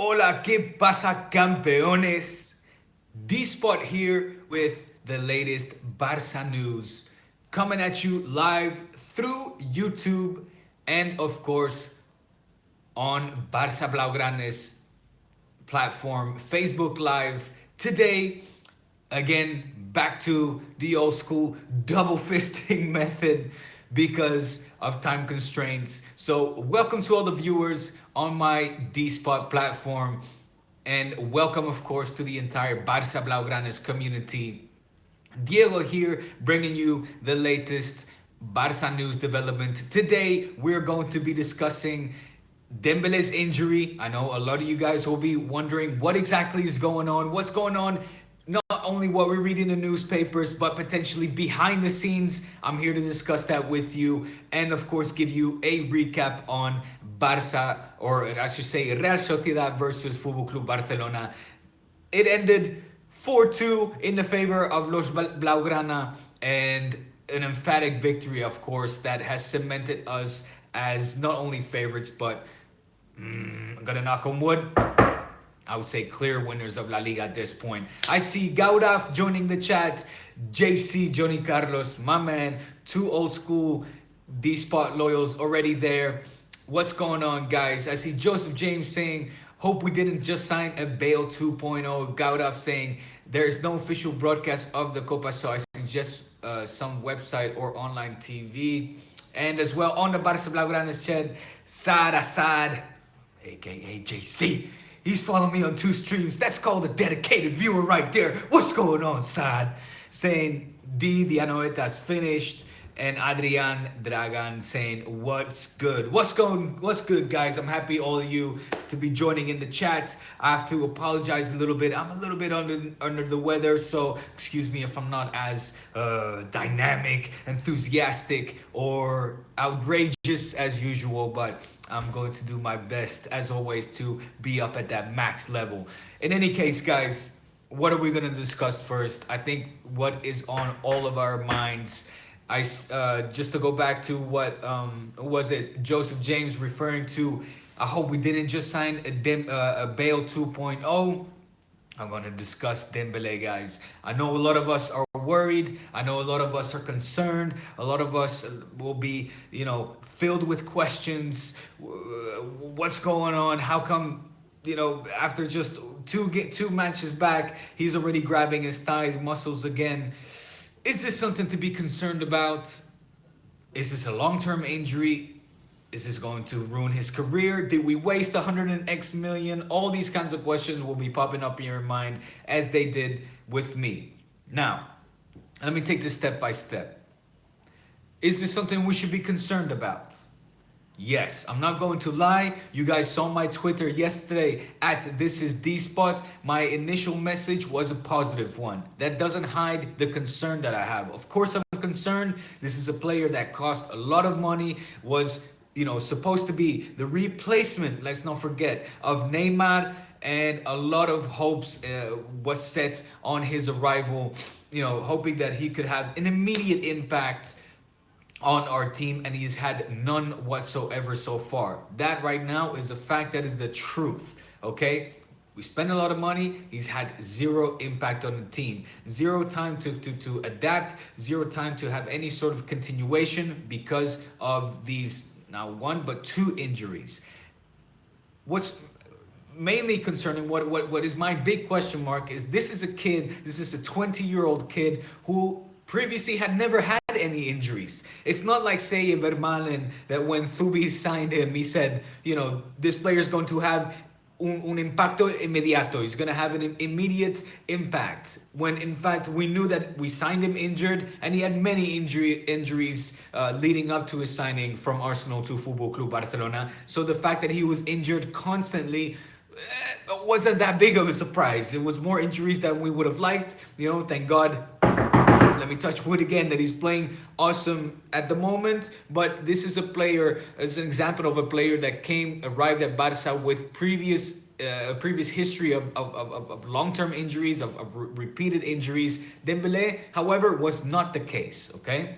Hola, ¿qué pasa, campeones? D-Spot here with the latest Barca news. Coming at you live through YouTube and, of course, on Barca Blaugrane's platform, Facebook Live. Today, again, back to the old school double fisting method because of time constraints. So, welcome to all the viewers on my D Spot platform, and welcome, of course, to the entire Barca Blaugranes community. Diego here, bringing you the latest Barca news development. Today, we're going to be discussing Dembele's injury. I know a lot of you guys will be wondering what exactly is going on. What's going on? Not only what we read in the newspapers, but potentially behind the scenes. I'm here to discuss that with you and, of course, give you a recap on Barca, or I should say Real Sociedad versus Fútbol Club Barcelona. It ended 4-2 in the favor of Los Blaugrana, and an emphatic victory, of course, that has cemented us as not only favorites, but I'm gonna knock on wood, I would say clear winners of La Liga at this point. I see Gaudaf joining the chat, JC, Johnny Carlos, my man, two old school D-Spot loyals already there. What's going on, guys? I see Joseph James saying, hope we didn't just sign a Bale 2.0. Gaudaf saying, there is no official broadcast of the Copa, so I suggest some website or online TV. And as well on the Barca Blaugranes chat, Sad Assad, aka JC. He's following me on 2 streams. That's called a dedicated viewer right there. What's going on, Sad? Saying the Anoeta's finished. And Adrian Dragan saying, what's good? What's good, guys? I'm happy all of you to be joining in the chat. I have to apologize a little bit. I'm a little bit under the weather, so excuse me if I'm not as dynamic, enthusiastic, or outrageous as usual, but I'm going to do my best, as always, to be up at that max level. In any case, guys, what are we going to discuss first? I think what is on all of our minds, just to go back to what was it Joseph James referring to, I hope we didn't just sign a Bale 2.0. I'm going to discuss Dembele, guys. I know a lot of us are worried. I know a lot of us are concerned. A lot of us will be, filled with questions. What's going on? How come, after just two matches back, he's already grabbing his thighs muscles again? Is this something to be concerned about? Is this a long-term injury? Is this going to ruin his career? Did we waste 100x million? All these kinds of questions will be popping up in your mind as they did with me. Now, let me take this step by step. Is this something we should be concerned about? Yes, I'm not going to lie. You guys saw my Twitter yesterday at ThisIsDspot. My initial message was a positive one. That doesn't hide the concern that I have. Of course, I'm concerned. This is a player that cost a lot of money, was supposed to be the replacement, let's not forget, of Neymar, and a lot of hopes was set on his arrival, hoping that he could have an immediate impact on our team, and he's had none whatsoever so far. That right now is a fact. That is the truth, okay? We spend a lot of money. He's had zero impact on the team. Zero time to adapt. Zero time to have any sort of continuation because of these, not one, but 2 injuries. What's mainly concerning, what is my big question mark, is this is a 20-year-old kid who previously had never had any injuries. It's not like, say, Vermaelen, that when Thubi signed him, he said, this player is going to have un impacto inmediato. He's going to have an immediate impact. When, in fact, we knew that we signed him injured, and he had many injuries leading up to his signing from Arsenal to Fútbol Club Barcelona. So the fact that he was injured constantly wasn't that big of a surprise. It was more injuries than we would have liked. Thank God. Let me touch wood again that he's playing awesome at the moment. But this is a player, as an example of a player that arrived at Barca with previous history of long-term injuries, of repeated injuries. Dembele, however, was not the case, okay?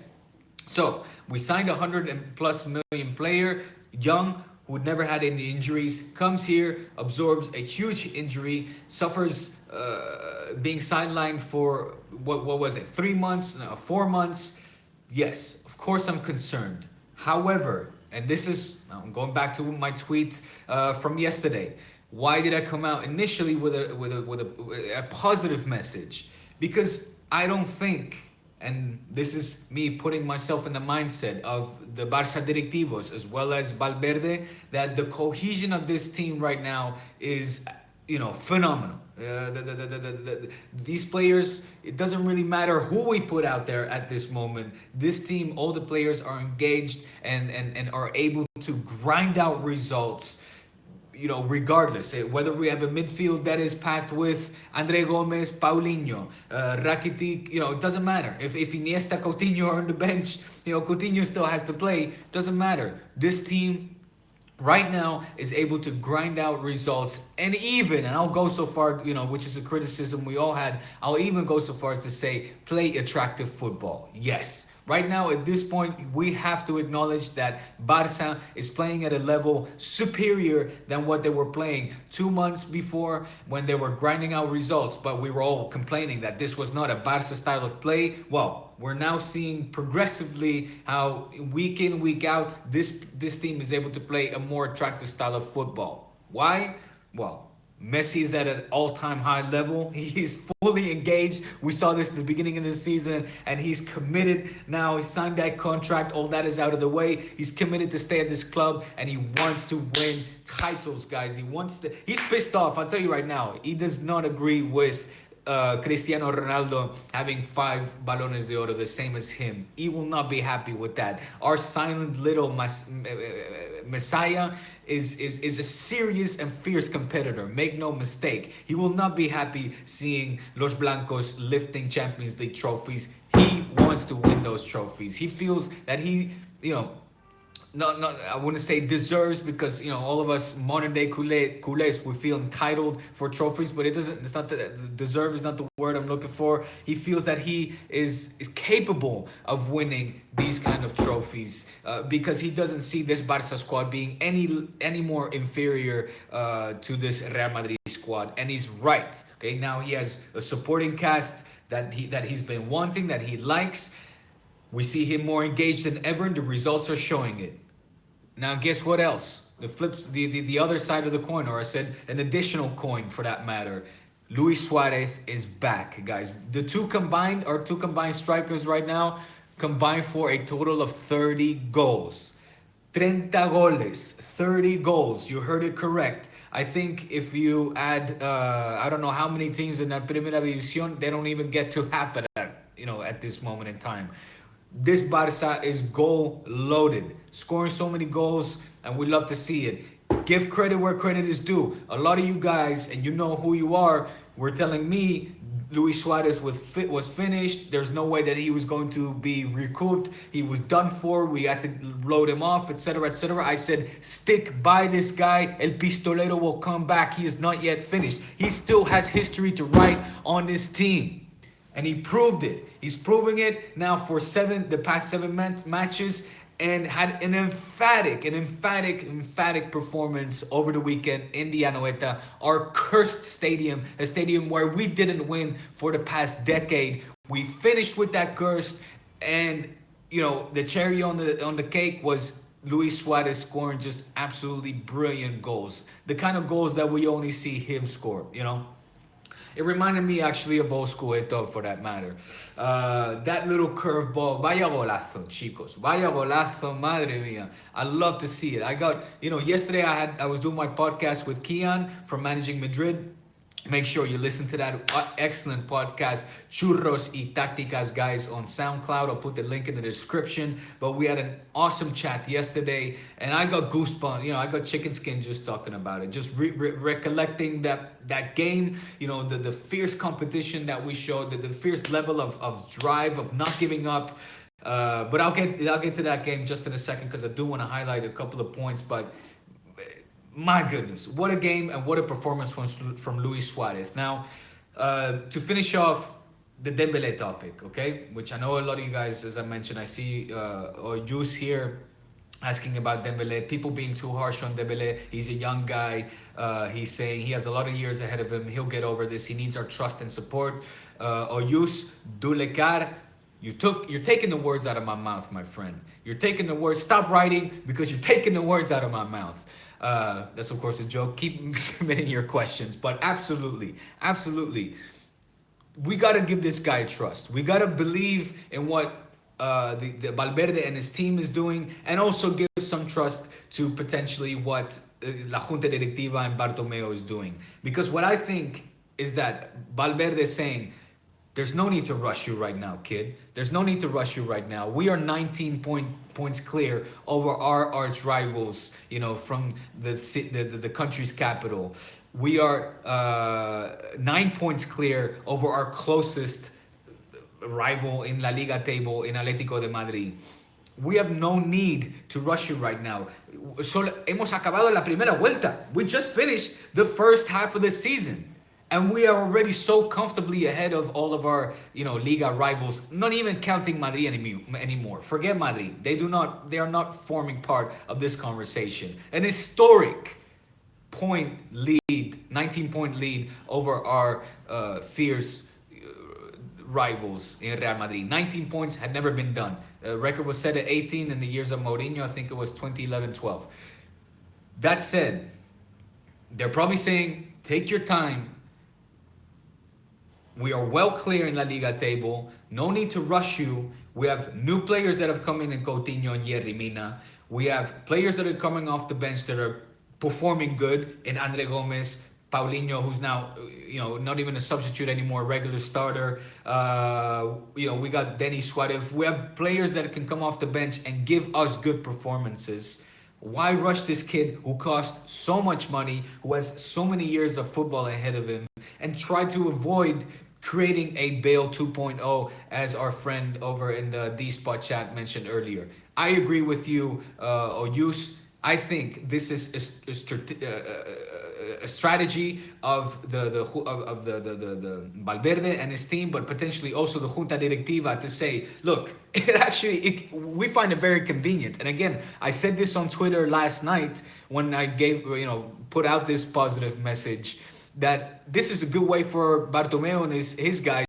So we signed a 100+ million player, young, who never had any injuries, comes here, absorbs a huge injury, suffers being sidelined for what was it, 3 months, no, 4 months. Yes, of course I'm concerned. However, and this is, I'm going back to my tweet from yesterday. Why did I come out initially with a positive message? Because I don't think, and this is me putting myself in the mindset of the Barça directivos as well as Valverde, that the cohesion of this team right now is, phenomenal. These players, it doesn't really matter who we put out there at this moment. This team, all the players are engaged and are able to grind out results, regardless, whether we have a midfield that is packed with Andre Gomez, Paulinho, Rakitic, it doesn't matter. If Iniesta, Coutinho are on the bench, Coutinho still has to play. Doesn't matter. This team right now is able to grind out results, and I'll go so far, which is a criticism we all had, I'll even go so far as to say play attractive football. Yes. Right now, at this point, we have to acknowledge that Barca is playing at a level superior than what they were playing 2 months before when they were grinding out results. But we were all complaining that this was not a Barca style of play. Well, we're now seeing progressively how week in, week out, this team is able to play a more attractive style of football. Why? Well, Messi is at an all-time high level. He's fully engaged. We saw this at the beginning of the season, and he's committed now. He signed that contract. All that is out of the way. He's committed to stay at this club, and he wants to win titles, guys. He's pissed off. I'll tell you right now. He does not agree with Cristiano Ronaldo having 5 Balones de Oro, the same as him. He will not be happy with that. Our silent little Messiah is a serious and fierce competitor. Make no mistake. He will not be happy seeing Los Blancos lifting Champions League trophies. He wants to win those trophies. He feels that he, not I wouldn't say deserves, because all of us modern day culés, we feel entitled for trophies, but it's not deserve is not the word I'm looking for. He feels that he is capable of winning these kind of trophies because he doesn't see this Barca squad being any more inferior to this Real Madrid squad, and he's right. Okay, now he has a supporting cast that he's been wanting, that he likes. We see him more engaged than ever, and the results are showing it. Now, guess what else? The other side of the coin, or I said an additional coin for that matter. Luis Suarez is back, guys. Our two combined strikers right now combined for a total of 30 goals. 30 goles, 30 goals. You heard it correct. I think if you add, I don't know how many teams in that Primera División, they don't even get to half of that, at this moment in time. This Barca is goal loaded, scoring so many goals, and we love to see it. Give credit where credit is due. A lot of you guys, and you know who you are, were telling me Luis Suarez was finished. There's no way that he was going to be recouped. He was done for. We had to load him off, etc., etc. I said, stick by this guy. El Pistolero will come back. He is not yet finished. He still has history to write on this team. And he proved it. He's proving it now for the past 7 matches, and had an emphatic performance over the weekend in the Anoeta, our cursed stadium, a stadium where we didn't win for the past decade. We finished with that curse, and the cherry on the cake was Luis Suarez scoring just absolutely brilliant goals. The kind of goals that we only see him score, It reminded me actually of old school Eto'o, for that matter. That little curveball, vaya golazo, chicos. Vaya golazo, madre mía. I love to see it. I got, yesterday I was doing my podcast with Kian from Managing Madrid. Make sure you listen to that excellent podcast, Churros y Tácticas, guys, on SoundCloud. I'll put the link in the description. But we had an awesome chat yesterday, and I got goosebumps. I got chicken skin just talking about it, just recollecting that game. The fierce competition that we showed, the fierce level of drive, of not giving up. But I'll get to that game just in a second, because I do want to highlight a couple of points. But my goodness, what a game and what a performance from Luis Suarez. Now, to finish off the Dembele topic, okay, which I know a lot of you guys, as I mentioned, I see or use here asking about Dembele, people being too harsh on Dembele. He's a young guy. He's saying he has a lot of years ahead of him. He'll get over this. He needs our trust and support. Oyus Dulekar, you're taking the words out of my mouth, my friend. You're taking the words. Stop writing because you're taking the words out of my mouth. That's of course a joke. Keep submitting your questions, but absolutely, absolutely, we got to give this guy trust. We got to believe in what the Valverde and his team is doing, and also give some trust to potentially what La Junta Directiva and Bartomeu is doing. Because what I think is that Valverde is saying, there's no need to rush you right now, kid. There's no need to rush you right now. We are 19 points clear over our arch rivals, from the country's capital. We are 9 points clear over our closest rival in La Liga table in Atlético de Madrid. We have no need to rush you right now. Solo hemos acabado la primera vuelta. We just finished the first half of the season. And we are already so comfortably ahead of all of our, Liga rivals, not even counting Madrid anymore. Forget Madrid. They are not forming part of this conversation. An historic 19-point lead over our fierce rivals in Real Madrid. 19 points had never been done. The record was set at 18 in the years of Mourinho. I think it was 2011-12. That said, they're probably saying, take your time. We are well clear in La Liga table. No need to rush you. We have new players that have come in Coutinho and Yerry Mina. We have players that are coming off the bench that are performing good in Andre Gomez, Paulinho, who's now, not even a substitute anymore, regular starter. We got Denis Suarez. We have players that can come off the bench and give us good performances. Why rush this kid who cost so much money, who has so many years of football ahead of him, and try to avoid creating a Bale 2.0, as our friend over in the D-Spot chat mentioned earlier? I agree with you, Oyus. I think this is a strategy of the Valverde and his team, but potentially also the Junta Directiva, to say, look, we find it very convenient. And again, I said this on Twitter last night when I put out this positive message, that this is a good way for Bartomeu and his guys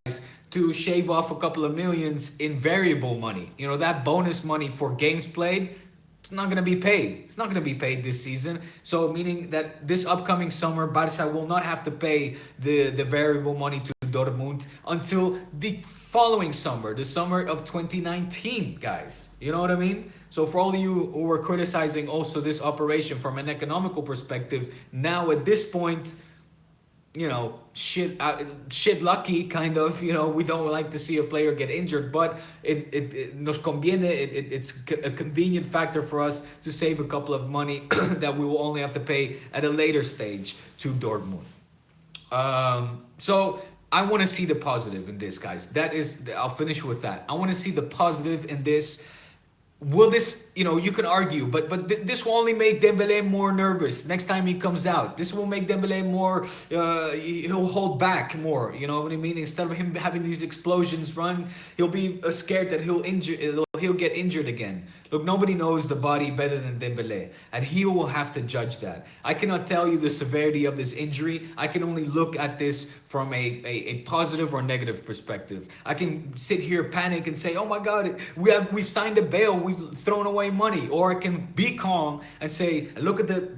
to shave off a couple of millions in variable money. That bonus money for games played, it's not going to be paid. It's not going to be paid this season. So meaning that this upcoming summer, Barca will not have to pay the variable money to Dortmund until the following summer, the summer of 2019, guys. You know what I mean? So for all of you who were criticizing also this operation from an economical perspective, now at this point, shit lucky, kind of. We don't like to see a player get injured, but it nos conviene. It's a convenient factor for us to save a couple of money that we will only have to pay at a later stage to Dortmund. So I want to see the positive in this, guys. I'll finish with that. I want to see the positive in this. Will this, you can argue, but this will only make Dembele more nervous next time he comes out. This will make Dembele more, he'll hold back more, you know what I mean? Instead of him having these explosions run, he'll be scared that he'll get injured again. Look, nobody knows the body better than Dembele, and he will have to judge that. I cannot tell you the severity of this injury. I can only look at this from a positive or negative perspective. I can sit here, panic, and say, oh my God, we've signed a Bale, we've thrown away money. Or I can be calm and say, look at the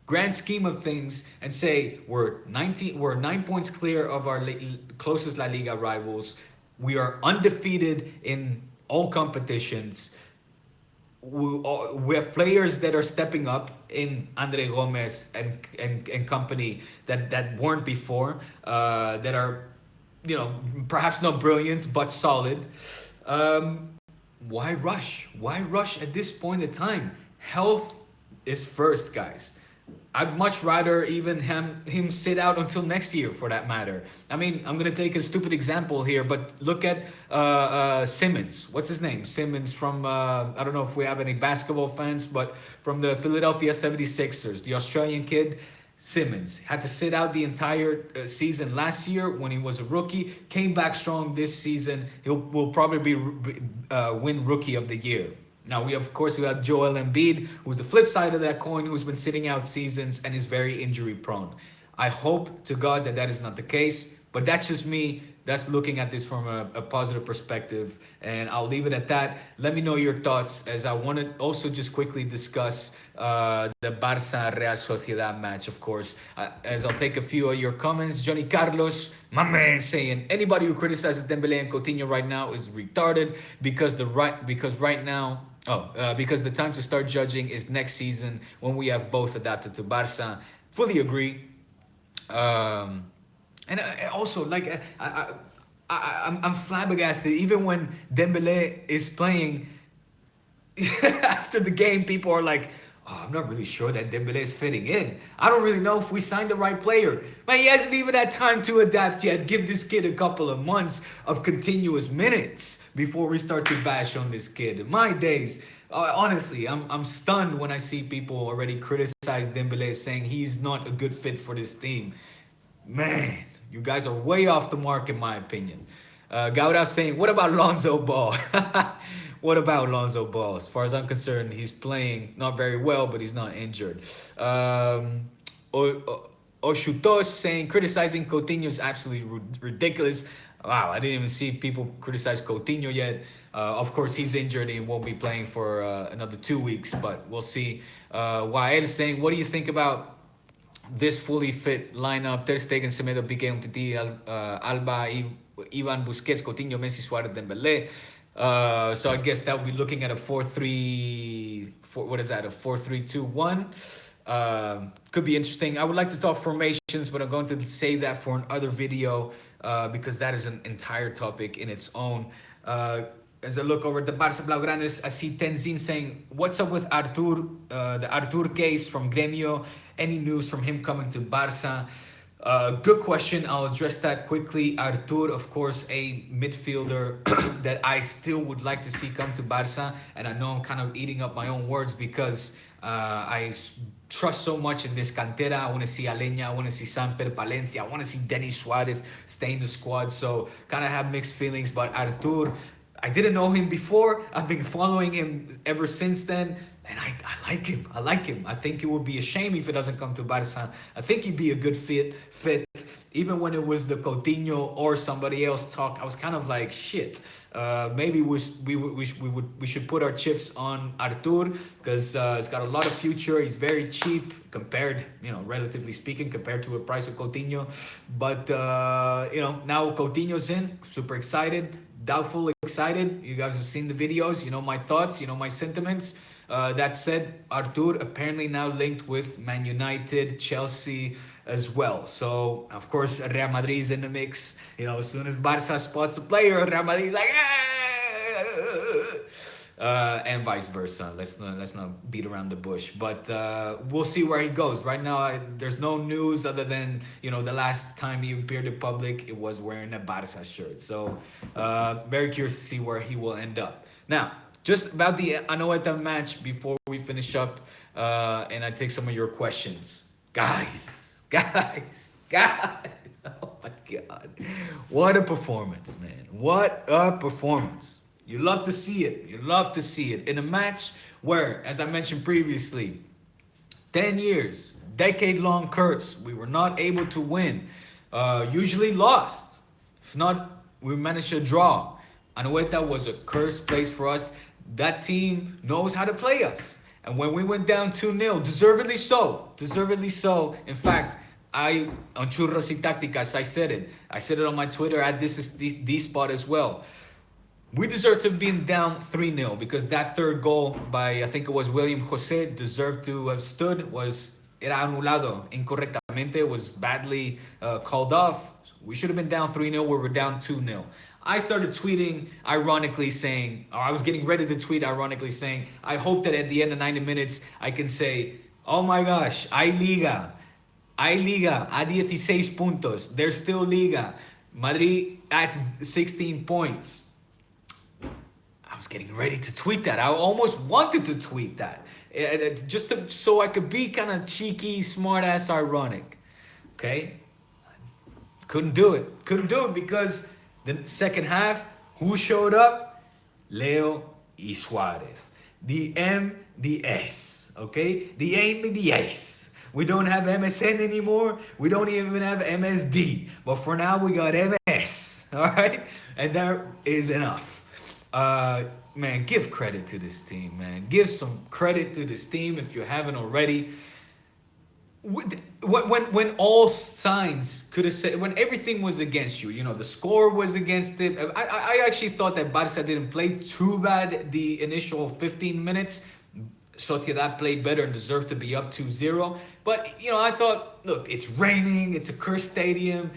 grand scheme of things and say, we're 9 points clear of our closest La Liga rivals. We are undefeated in all competitions. We have players that are stepping up in Andre Gomez and company that weren't before, that are, perhaps not brilliant, but solid. Why rush? Why rush at this point in time? Health is first, guys. I'd much rather even him sit out until next year, for that matter. I mean, I'm going to take a stupid example here, but look at Simmons. What's his name? Simmons from, I don't know if we have any basketball fans, but from the Philadelphia 76ers, the Australian kid. Simmons had to sit out the entire season last year when he was a rookie, came back strong this season. Will probably win Rookie of the Year. Now we of course we have Joel Embiid, who's the flip side of that coin, who's been sitting out seasons and is very injury prone. I hope to God that that is not the case, but that's just me. That's looking at this from a positive perspective, and I'll leave it at that. Let me know your thoughts, as I want to also just quickly discuss the Barca Real Sociedad match, of course. As I'll take a few of your comments. Johnny Carlos, my man, saying anybody who criticizes Dembele and Coutinho right now is retarded because right now. Because the time to start judging is next season when we have both adapted to Barca. Fully agree. Um, and also, like, I'm flabbergasted. Even when Dembele is playing, after the game, people are like, "Oh, I'm not really sure that Dembele is fitting in. I don't really know if we signed the right player." Man, he hasn't even had time to adapt yet. Give this kid a couple of months of continuous minutes before we start to bash on this kid. In my days, honestly, I'm stunned when I see people already criticize Dembele, saying he's not a good fit for this team. Man, you guys are way off the mark in my opinion. Gauda saying, what about Lonzo Ball? What about Lonzo Ball? As far as I'm concerned, he's playing not very well, but he's not injured. Oshutosh saying, criticizing Coutinho is absolutely ridiculous. Wow, I didn't even see people criticize Coutinho yet. Of course, he's injured and won't be playing for another 2 weeks, but we'll see. Wael saying, what do you think about this fully fit lineup? Ter Stegen, Semedo, Piqué, Umtiti, Alba, Ivan, Busquets, Coutinho, Messi, Suarez, Dembélé. So I guess that would be looking at a 4-3. What is that? A 4-3-2-1. Could be interesting. I would like to talk formations, but I'm going to save that for another video because that is an entire topic in its own. As I look over at the Barça Blaugranes, I see Tenzin saying, what's up with Artur, the Artur case from Gremio? Any news from him coming to Barça? Good question. I'll address that quickly. Artur, of course, a midfielder that I still would like to see come to Barça. And I know I'm kind of eating up my own words because I trust so much in this cantera. I want to see Aleña, I want to see Samper, Palencia, I want to see Denis Suarez stay in the squad. So kind of have mixed feelings. But Artur, I didn't know him before. I've been following him ever since then. And I like him. I like him. I think it would be a shame if he doesn't come to Barca. I think he'd be a good fit. Even when it was the Coutinho or somebody else talk, I was kind of like, shit. Maybe we should put our chips on Artur because he's got a lot of future. He's very cheap compared, relatively speaking, compared to the price of Coutinho. But now Coutinho's in. Super excited. Doubtful excited. You guys have seen the videos. You know my thoughts. You know my sentiments. That said, Artur apparently now linked with Man United, Chelsea as well. So, of course, Real Madrid is in the mix. As soon as Barca spots a player, Real Madrid is like, and vice versa. Let's not beat around the bush. But we'll see where he goes. Right now, there's no news other than, the last time he appeared in public, it was wearing a Barca shirt. So, very curious to see where he will end up. Now, just about the Anoeta match before we finish up and I take some of your questions. Guys. Oh my God. What a performance, man. What a performance. You love to see it. In a match where, as I mentioned previously, 10 years, decade-long curse, we were not able to win. Usually lost. If not, we managed to draw. Anoeta was a cursed place for us. That team knows how to play us. And when we went down 2-0, deservedly so. In fact, on Churros y Tácticas, I said it on my Twitter at this is D-Spot as well. We deserve to have been down 3-0 because that third goal by, I think it was William Jose, deserved to have stood, era anulado incorrectamente, was badly called off. We should have been down 3-0 where we're down 2-0. I started tweeting ironically saying, or I was getting ready to tweet ironically saying, I hope that at the end of 90 minutes, I can say, oh my gosh, hay liga, a 16 puntos, there's still liga. Madrid at 16 points. I was getting ready to tweet that. I almost wanted to tweet that. So I could be kind of cheeky, smart ass, ironic. Okay? Couldn't do it because the second half, who showed up? Leo y Suarez. The M, the S, okay? The A and the S. We don't have MSN anymore. We don't even have MSD. But for now, we got MS, all right? And that is enough. Man, give credit to this team, man. Give some credit to this team if you haven't already. When all signs could have said, when everything was against you, the score was against it. I actually thought that Barca didn't play too bad the initial 15 minutes. Sociedad played better and deserved to be up 2-0. But, I thought, look, it's raining, it's a cursed stadium.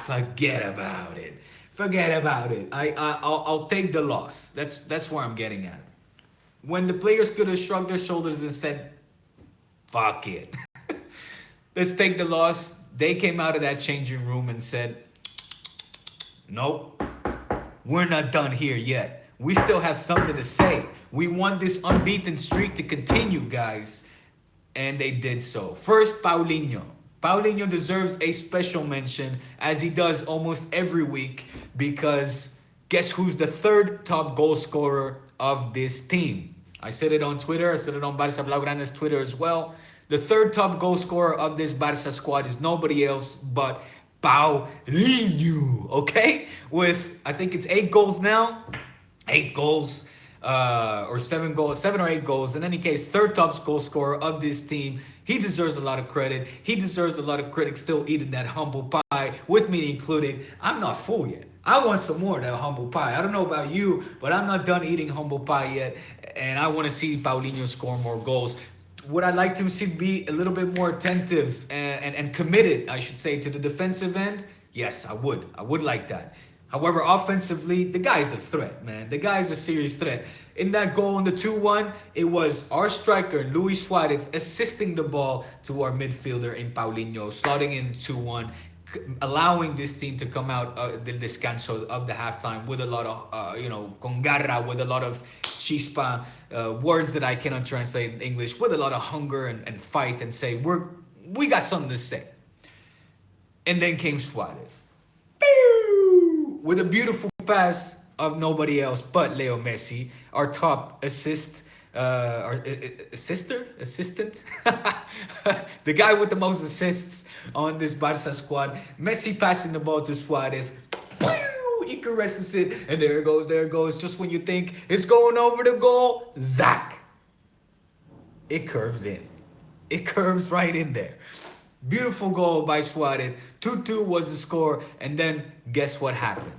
Forget about it. Forget about it. I'll take the loss. That's where I'm getting at. When the players could have shrugged their shoulders and said, fuck it. Let's take the loss. They came out of that changing room and said, nope, we're not done here yet. We still have something to say. We want this unbeaten streak to continue, guys. And they did so. First, Paulinho. Paulinho deserves a special mention, as he does almost every week, because guess who's the third top goal scorer of this team? I said it on Twitter. I said it on Barca Blaugrana's Twitter as well. The third top goal scorer of this Barca squad is nobody else but Paulinho, okay? With, I think it's 8 goals now. 8 goals, or 7 goals, 7 or 8 goals. In any case, third top goal scorer of this team. He deserves a lot of credit. He deserves a lot of critics still eating that humble pie, with me included. I'm not full yet. I want some more of that humble pie. I don't know about you, but I'm not done eating humble pie yet. And I want to see Paulinho score more goals. Would I like to see be a little bit more attentive and committed, I should say, to the defensive end? Yes, I would. I would like that. However, offensively, the guy's a threat, man. The guy's a serious threat. In that goal in the 2-1, it was our striker, Luis Suarez, assisting the ball to our midfielder in Paulinho, slotting in 2-1, allowing this team to come out del descanso of the halftime with a lot of, con garra, with a lot of chispa, words that I cannot translate in English, with a lot of hunger and fight, and say, we got something to say. And then came Suarez. With a beautiful pass of nobody else but Leo Messi, our top assistant, the guy with the most assists on this Barca squad. Messi passing the ball to Suarez. He caresses it, and there it goes. Just when you think it's going over the goal, zack. It curves in. It curves right in there. Beautiful goal by Suarez. 2-2 was the score, and then guess what happened?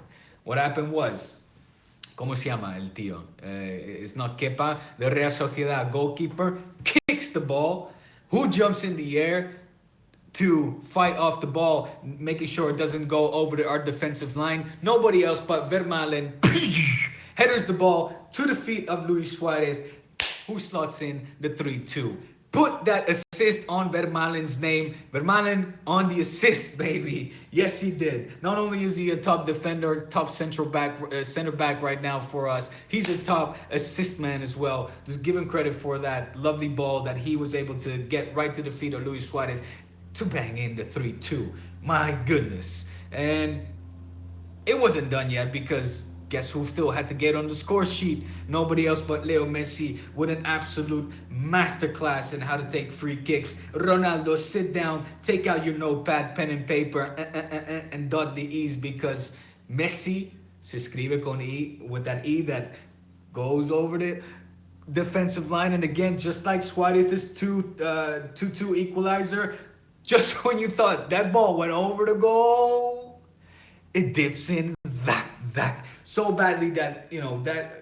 What happened was, ¿cómo se llama el tío? It's not Kepa. The Real Sociedad goalkeeper kicks the ball. Who jumps in the air to fight off the ball, making sure it doesn't go over our defensive line? Nobody else but Vermaelen headers the ball to the feet of Luis Suarez, who slots in the 3-2. Put that assist on Vermaelen's name. Vermaelen on the assist, baby. Yes, he did. Not only is he a top defender, top center back right now for us, he's a top assist man as well. Just give him credit for that lovely ball that he was able to get right to the feet of Luis Suarez to bang in the 3-2. My goodness. And it wasn't done yet, because guess who still had to get on the score sheet? Nobody else but Leo Messi, with an absolute masterclass in how to take free kicks. Ronaldo, sit down, take out your notepad, pen and paper, and dot the E's, because Messi se escribe con E, with that E that goes over the defensive line. And again, just like Suarez's 2-2 equalizer, just when you thought that ball went over the goal, it dips in, zack, so badly that, the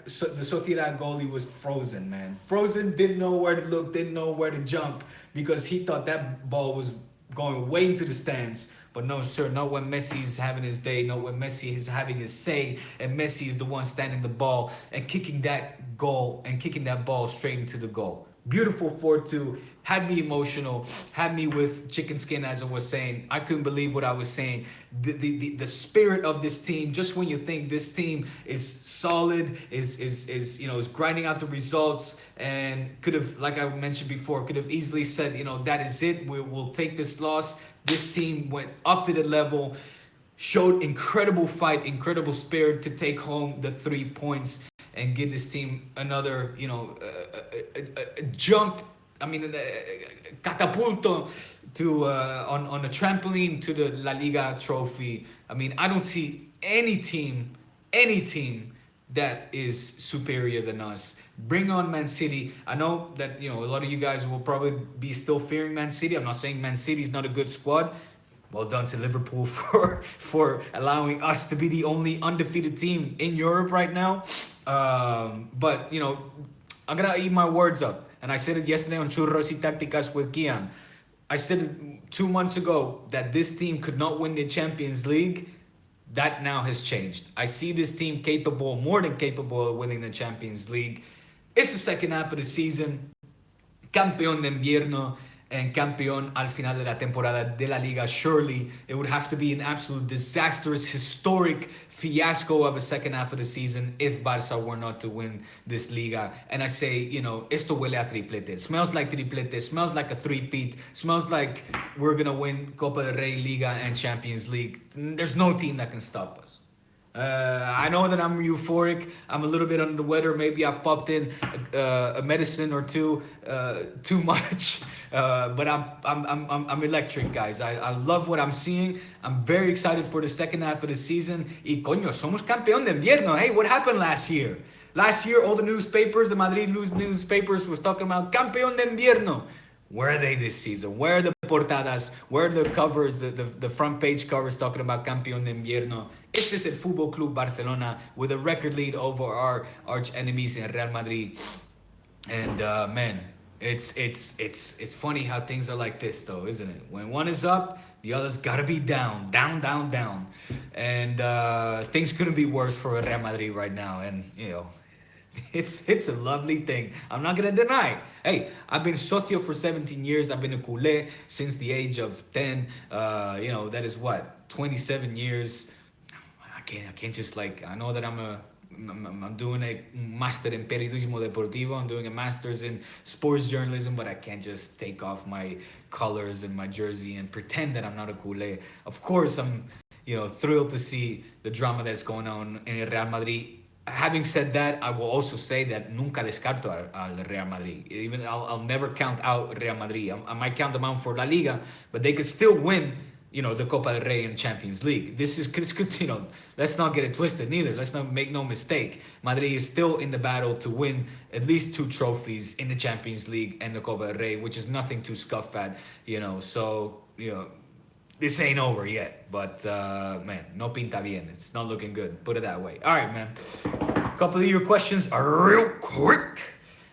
Sociedad goalie was frozen, man. Frozen, didn't know where to look, didn't know where to jump, because he thought that ball was going way into the stands. But no, sir, not when Messi's having his day, not when Messi is having his say, and Messi is the one standing the ball and kicking that goal and kicking that ball straight into the goal. Beautiful 4-2, had me emotional, had me with chicken skin, as I was saying. I couldn't believe what I was saying. The spirit of this team, just when you think this team is solid, is grinding out the results, and could have, like I mentioned before, could have easily said, that is it, we'll take this loss. This team went up to the level, showed incredible fight, incredible spirit to take home the 3 points. and give this team another, a jump. I mean, catapulto to on a trampoline to the La Liga trophy. I mean, I don't see any team that is superior than us. Bring on Man City. I know that a lot of you guys will probably be still fearing Man City. I'm not saying Man City is not a good squad. Well done to Liverpool for allowing us to be the only undefeated team in Europe right now. But I'm gonna eat my words up, and I said it yesterday on Churros y Tácticas with Kian. I said it 2 months ago that this team could not win the Champions League. That now has changed. I see this team capable, more than capable, of winning the Champions League. It's the second half of the season. Campeón de invierno and campeón al final de la temporada de la Liga. Surely it would have to be an absolute disastrous, historic fiasco of a second half of the season if Barca were not to win this Liga. And I say, esto huele a triplete. It smells like triplete. It smells like a three-peat. Smells like we're going to win Copa del Rey, Liga, and Champions League. There's no team that can stop us. I know that I'm euphoric. I'm a little bit under the weather. Maybe I popped in a medicine or two too much. But I'm electric, guys. I love what I'm seeing. I'm very excited for the second half of the season. Y coño, somos campeón de invierno. Hey, what happened last year? Last year, all the newspapers, the Madrid newspapers, was talking about campeón de invierno. Where are they this season? Where are the portadas? Where are the covers, the front page covers talking about campeón de invierno? Este es el Fútbol Club Barcelona with a record lead over our arch enemies in Real Madrid. And man, it's funny how things are like this, though, isn't it? When one is up, the other's gotta be down. And things couldn't be worse for Real Madrid right now. And it's a lovely thing. I'm not gonna deny. Hey, I've been socio for 17 years. I've been a culé since the age of 10. That is what, 27 years. I can't just I know that I'm doing a master in periodismo deportivo. I'm doing a master's in sports journalism, but I can't just take off my colors and my jersey and pretend that I'm not a culé. Of course, I'm thrilled to see the drama that's going on in Real Madrid. Having said that, I will also say that nunca descarto al Real Madrid. Even I'll never count out Real Madrid. I might count them out for La Liga, but they could still win, the Copa del Rey and Champions League. This could, let's not get it twisted neither. Let's not make no mistake. Madrid is still in the battle to win at least 2 trophies in the Champions League and the Copa del Rey, which is nothing to scoff at, So, this ain't over yet, but man, no pinta bien. It's not looking good. Put it that way. All right, man. A couple of your questions are real quick.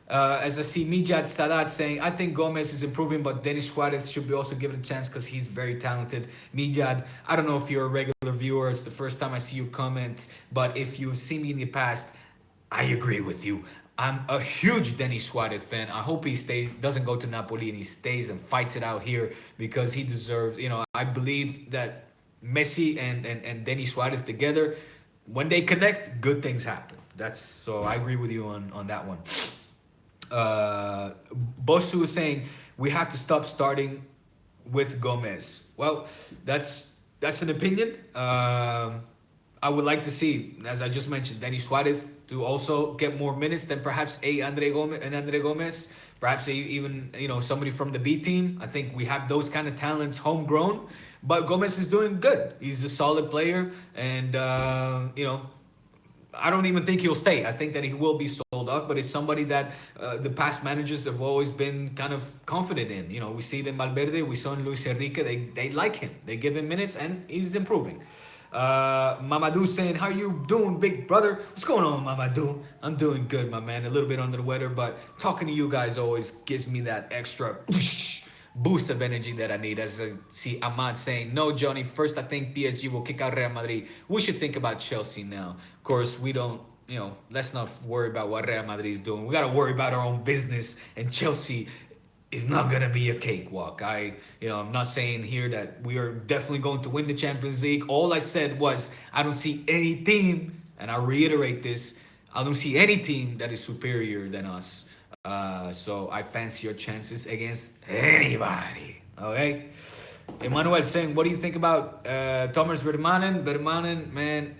As I see Mijad Sadat saying, I think Gomez is improving, but Denis Suarez should be also given a chance because he's very talented. Mijad, I don't know if you're a regular viewer. It's the first time I see you comment, but if you've seen me in the past, I agree with you. I'm a huge Denis Suarez fan. I hope he doesn't go to Napoli and he stays and fights it out here because he deserves, I believe that Messi and Denis Suarez together, when they connect, good things happen. So I agree with you on that one. Bosu is saying we have to stop starting with Gomez. Well, that's an opinion. I would like to see, as I just mentioned, Denis Suarez to also get more minutes than perhaps Andre Gomez. Perhaps even somebody from the B team. I think we have those kind of talents homegrown. But Gomez is doing good. He's a solid player, and I don't even think he'll stay. I think that he will be sold off, but it's somebody that the past managers have always been kind of confident in. We see it in Valverde, we saw in Luis Enrique. They like him. They give him minutes, and he's improving. Mamadou saying, how you doing, big brother? What's going on, Mamadou? I'm doing good, my man. A little bit under the weather, but talking to you guys always gives me that extra boost of energy that I need. As I see Ahmad saying, no, Johnny, first I think PSG will kick out Real Madrid. We should think about Chelsea now. Of course, we don't, let's not worry about what Real Madrid is doing. We got to worry about our own business, and Chelsea is not going to be a cakewalk. I'm not saying here that we are definitely going to win the Champions League. All I said was I don't see any team, and I reiterate this, I don't see any team that is superior than us. So I fancy your chances against anybody. Okay? Emmanuel saying, what do you think about Thomas Vermaelen? Vermaelen, man,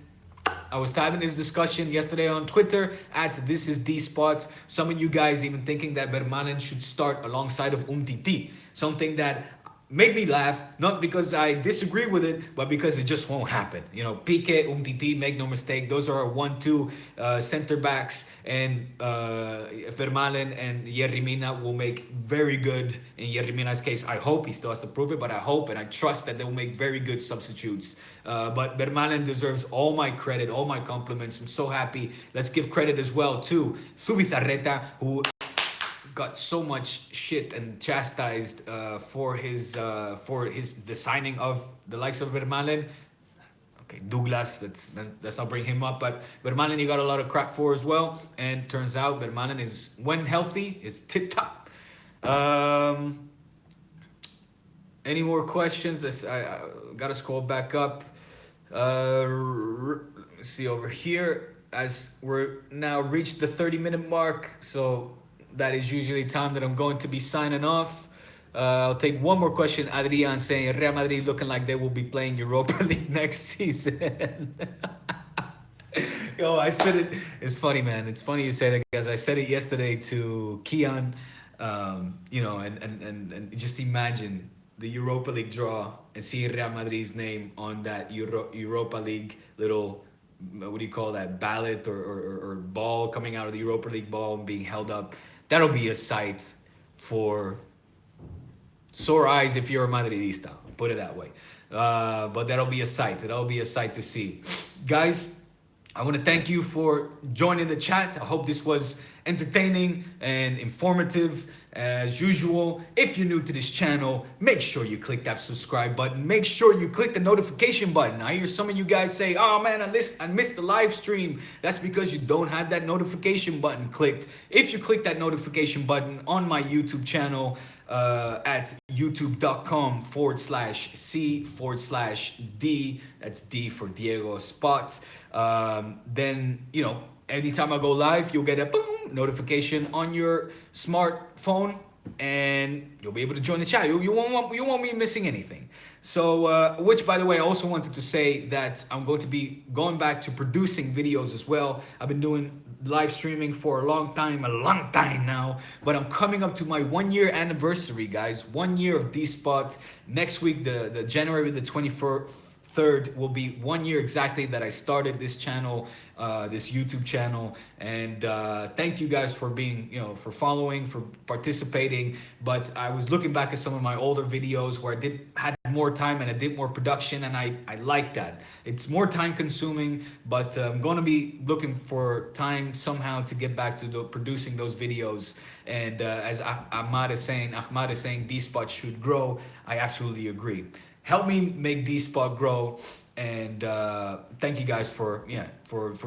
I was having this discussion yesterday on Twitter at This Is D Spot. Some of you guys even thinking that Vermaelen should start alongside of Umtiti. Something that made me laugh, not because I disagree with it, but because it just won't happen. You know, Pique, Umtiti, make no mistake, those are our 1-2 center backs, and Vermaelen and Yerry Mina will make very good, in Yerry Mina's case, I hope, he still has to prove it, but I hope and I trust that they will make very good substitutes. But Vermaelen deserves all my credit, all my compliments. I'm so happy. Let's give credit as well to Zubizarreta, who got so much shit and chastised for the signing of the likes of Vermaelen. Okay, Douglas, let's not bring him up, but Vermaelen he got a lot of crap for as well. And turns out Vermaelen is, when healthy, is tip top. Any more questions? I gotta scroll back up. Let's see over here, as we're now reached the 30-minute mark, so that is usually time that I'm going to be signing off. I'll take one more question. Adrian saying Real Madrid looking like they will be playing Europa League next season. Yo, I said it. It's funny, man. It's funny you say that, because I said it yesterday to Kian. You know, and just imagine the Europa League draw and see Real Madrid's name on that Europa League little, what do you call that, ballot or ball coming out of the Europa League ball and being held up. That'll be a sight for sore eyes if you're a Madridista, put it that way. But that'll be a sight. That'll be a sight to see. Guys, I want to thank you for joining the chat. I hope this was entertaining and informative as usual. If you're new to this channel, make sure you click that subscribe button. Make sure you click the notification button. I hear some of you guys say, oh man, I missed the live stream. That's because you don't have that notification button clicked. If you click that notification button on my YouTube channel, at youtube.com/C/D, that's D for Diego Spot, then, you know, anytime I go live, you'll get a boom notification on your smartphone, and you'll be able to join the chat. You won't be missing anything. So, which, by the way, I also wanted to say that I'm going to be going back to producing videos as well. I've been doing live streaming for a long time now, but I'm coming up to my 1-year anniversary, guys. 1 year of D-Spot. Next week, the January the 23rd will be 1 year exactly that I started this channel, this YouTube channel. And thank you guys for being, you know, for following, for participating. But I was looking back at some of my older videos where I had more time and I did more production, and I like that. It's more time consuming, but I'm going to be looking for time somehow to get back to producing those videos. And as Ahmad is saying D-Spot should grow. I absolutely agree. Help me make D-Spot grow, and thank you guys for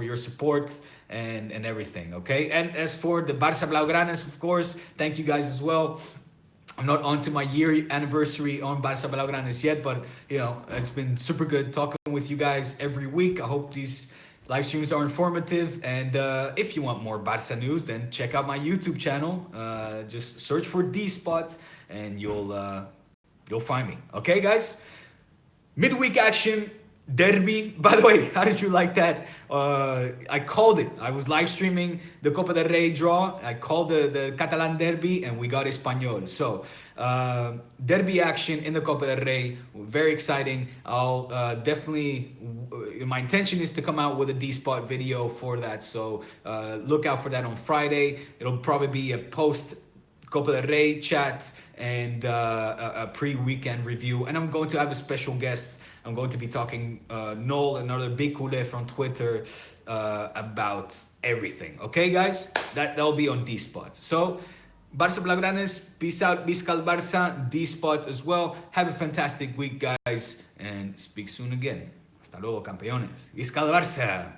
your support and everything. Okay, and as for the Barca Blaugranes, of course, thank you guys as well. I'm not on to my year anniversary on Barca Blaugranes yet, but you know, it's been super good talking with you guys every week. I hope these live streams are informative, and if you want more Barca news, then check out my YouTube channel. Just search for D-Spot, and you'll find me. Okay, guys? Midweek action, derby. By the way, how did you like that? I called it. I was live streaming the Copa del Rey draw. I called the Catalan derby, and we got Espanyol. So, derby action in the Copa del Rey. Very exciting. I'll definitely, my intention is to come out with a D-Spot video for that. So, look out for that on Friday. It'll probably be a post Copa del Rey chat and a pre-weekend review, and I'm going to have a special guest. I'm going to be talking Noel, another big culé from Twitter, about everything. Okay, guys, that'll be on D-Spot. So, Barca Blaugranes, peace out, Vizcal Barça, D-Spot as well. Have a fantastic week, guys, and speak soon again. Hasta luego, campeones. Vizcal Barça.